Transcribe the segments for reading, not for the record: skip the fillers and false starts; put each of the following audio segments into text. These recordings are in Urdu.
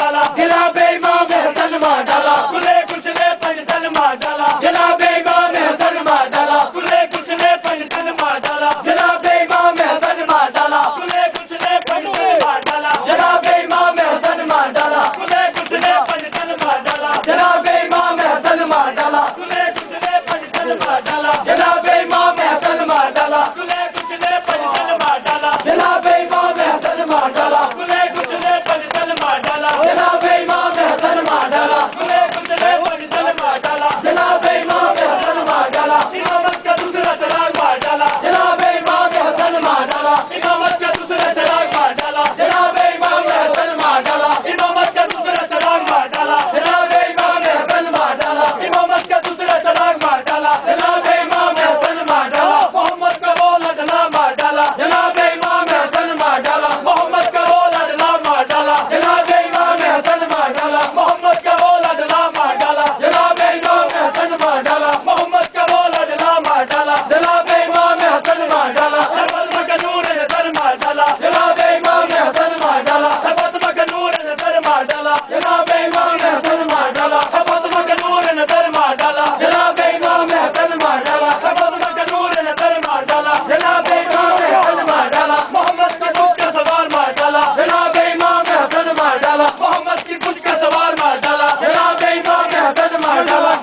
ڈالا جناب امام حسن مار ڈالا کلے کچھ نے پنجتن مار ڈالا جناب امام حسن مار ڈالا کلے کچھ نے پنجتن مار ڈالا جناب امام حسن مار ڈالا کلے کچھ نے پنجتن مار ڈالا جناب امام حسن مار ڈالا کلے کچھ نے پنجتن مار ڈالا جناب امام حسن مار ڈالا کلے کچھ نے پنجتن مار ڈالا جناب امام حسن مار ڈالا کلے کچھ نے پنجتن مار ڈالا جناب امام حسن مار ڈالا کلے کچھ نے پنجتن مار ڈالا جناب امام حسن مار ڈالا کلے کچھ نے پنجتن مار ڈالا جناب امام حسن مار ڈالا امامت کا دوسرا چراغ مار ڈالا جناب امام حسن مار ڈالا امامت کا دوسرا چراغ مار ڈالا جناب امام حسن مار ڈالا امامت کا دوسرا چراغ مار ڈالا جناب امام حسن مار ڈالا امامت کا دوسرا چراغ مار ڈالا جناب امام حسن مار ڈالا محمد کا وہ لڈلا مار ڈالا جناب امام حسن مار ڈالا محمد کا وہ لڈلا مار ڈالا جناب امام حسن مار ڈالا محمد کا وہ لڈلا مار ڈالا جناب امام حسن مار ڈالا محمد کا وہ لڈلا مار ڈالا جناب امام حسن مار ڈالا فاطمہ کا نور نظر مار ڈالا جناب امام حسن مار ڈالا فاطمہ کا نور نظر مار ڈالا جناب امام حسن مار ڈالا فاطمہ کا نور نظر مار ڈالا جناب امام حسن مار ڈالا فاطمہ کا نور نظر مار ڈالا جناب امام حسن مار ڈالا محمد کی پشت کا سوار مار ڈالا جناب امام حسن مار ڈالا محمد کی پشت کا سوار مار ڈالا جناب امام حسن مار ڈالا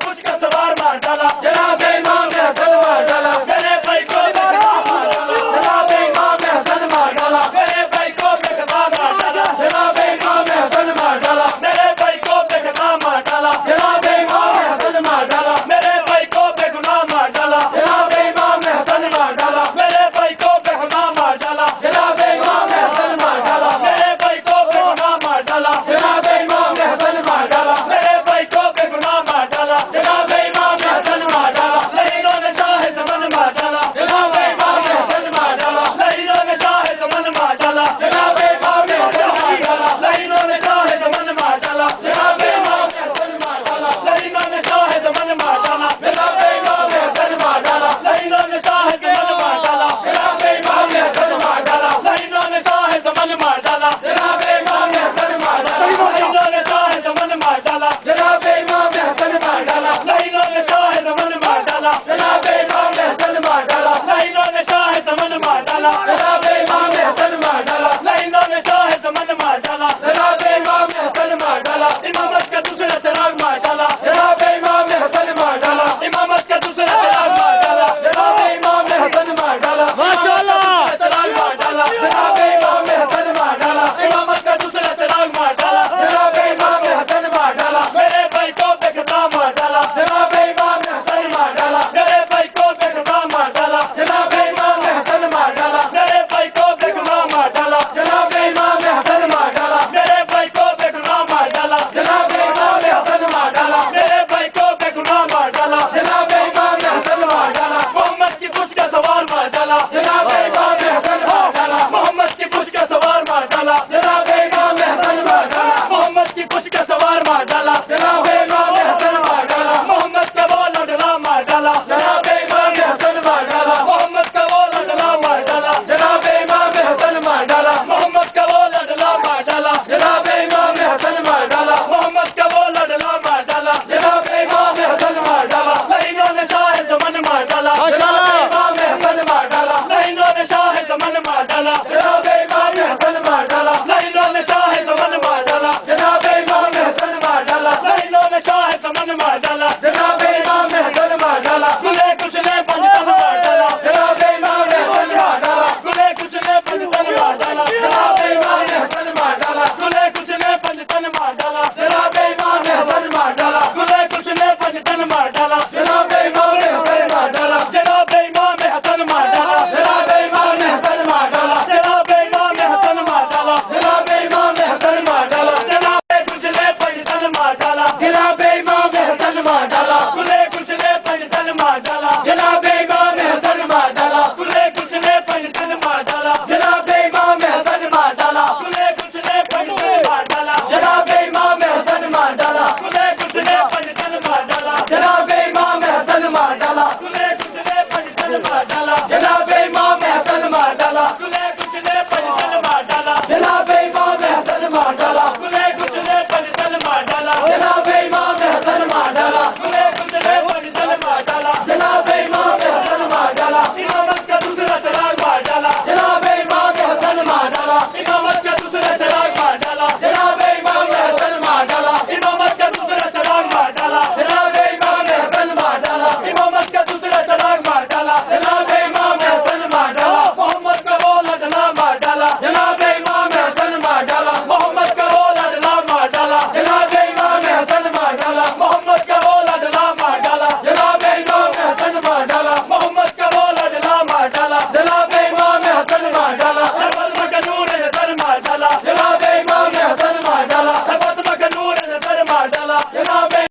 پشت کا سوار مار ڈالا جناب امام حسن مار ڈالا میرے بھائی کو جناب امام حسن مار ڈالا میرے بھائی کو مار ڈالا جناب امام حسن مار ڈالا میرے بھائی کو بے گناہ مار ڈالا جناب امام حسن مار ڈالا میرے بھائی کو بے گناہ مار ڈالا جناب امام حسن مار ڈالا میرے بھائی کو بے گناہ مار ڈالا جناب امام حسن مار ڈالا میرے بھائی کو بے گناہ مار ڈالا جناب امام حسن مار ڈالا میرے بھائی کو بے گناہ مار ڈالا جناب امام حسن مار ڈالا لہینوں نے شاہ زمن مار ڈالا جناب امام حسن مار ڈالا لہینوں نے شاہ زمن مار ڈالا جناب امام حسن مار ڈالا لہینوں نے شاہ زمن مار ڈالا جناب امام حسن مار ڈالا لہینوں نے شاہ زمن مار ڈالا جناب امام حسن مار ڈالا لہینوں نے شاہ زمن مار ڈالا جناب امام حسن مار ڈالا لہینوں نے شاہ زمن مار ڈالا جناب امام حسن مار ڈالا لہینوں نے شاہ زمن مار ڈالا جناب امام حسن مار ڈالا لہینوں نے شاہ زمن مار ڈالا جناب امام حسن مار ڈالا لہینوں نے شاہ زمن مار ڈالا جناب امام حسن مار ڈالا لہینوں نے شاہ زمن مار ڈالا جناب امام حسن مار ڈالا امامت کا دوسرا چراغ مار ڈالا جناب امام حسن مار ڈالا امامت کا دوسرا چراغ مار ڈالا جناب امام حسن مار ڈالا ماشاءاللہ چراغ مار ڈالا جناب امام حسن مار ڈالا امامت کا دوسرا چراغ مار ڈالا جناب امام حسن مار ڈالا میرے بھائی کو بے خطا مار ڈالا جناب امام حسن مار ڈالا میرے بھائی کو بے خطا مار ڈالا جناب امام حسن مار ڈالا میرے بھائی کو بے گناہ مار ڈالا جناب امام حسن مار ڈالا میرے بھائی کو بے گناہ مار ڈالا جناب امام حسن مار ڈالا میرے بھائی کو بے گناہ مار ڈالا جناب امام حسن مار ڈالا محمد کی پشت کا سوار مار ڈالا جناب امام حسن مار ڈالا محمد کی پشت کا سوار مار ڈالا جناب امام حسن مار ڈالا محمد کی پشت کا سوار مار ڈالا جناب امام حسن مار ڈالا محمد کا وہ لڈلا مار ڈالا جناب امام حسن مار ڈالا محمد کا وہ لڈلا مار ڈالا جناب امام حسن مار ڈالا محمد کا وہ لڈلا مار ڈالا جناب امام حسن مار ڈالا محمد کا وہ لڈلا مار ڈالا جناب امام حسن مار ڈالا لہینوں نے شاہ زمن مار ڈالا جناب امام حسن مار ڈالا لہینوں نے شاہ زمن مار ڈالا جناب امام حسن مار ڈالا لہینوں نے شاہ زمن مار ڈالا جناب امام حسن مار ڈالا لہینوں نے شاہ زمن مار ڈالا جناب امام حسن مار ڈالا کلے کچھ نے پنجتن مار ڈالا جناب امام حسن مار ڈالا کلے کچھ نے پنجتن مار ڈالا جناب امام حسن مار ڈالا کلے کچھ نے پنجتن مار ڈالا جناب امام حسن مار ڈالا کلے کچھ نے پنجتن مار ڈالا جناب امام حسن مار ڈالا جناب امام حسن مار ڈالا جناب امام حسن مار ڈالا جناب امام حسن مار ڈالا جناب امام حسن مار ڈالا جناب کچھ نے پنجتن مار ڈالا جناب امام حسن مار ڈالا کلے کچھ نے پنجتن مار ڈالا جناب امام حسن مار ڈالا کلے کچھ نے پنجتن مار ڈالا جناب امام حسن مار ڈالا کلے کچھ نے پنجتن مار ڈالا جناب امام حسن مار ڈالا کلے کچھ نے پنجتن مار ڈالا جناب امام حسن مار ڈالا کلے کچھ نے پنجتن مار ڈالا جناب امام حسن مار ڈالا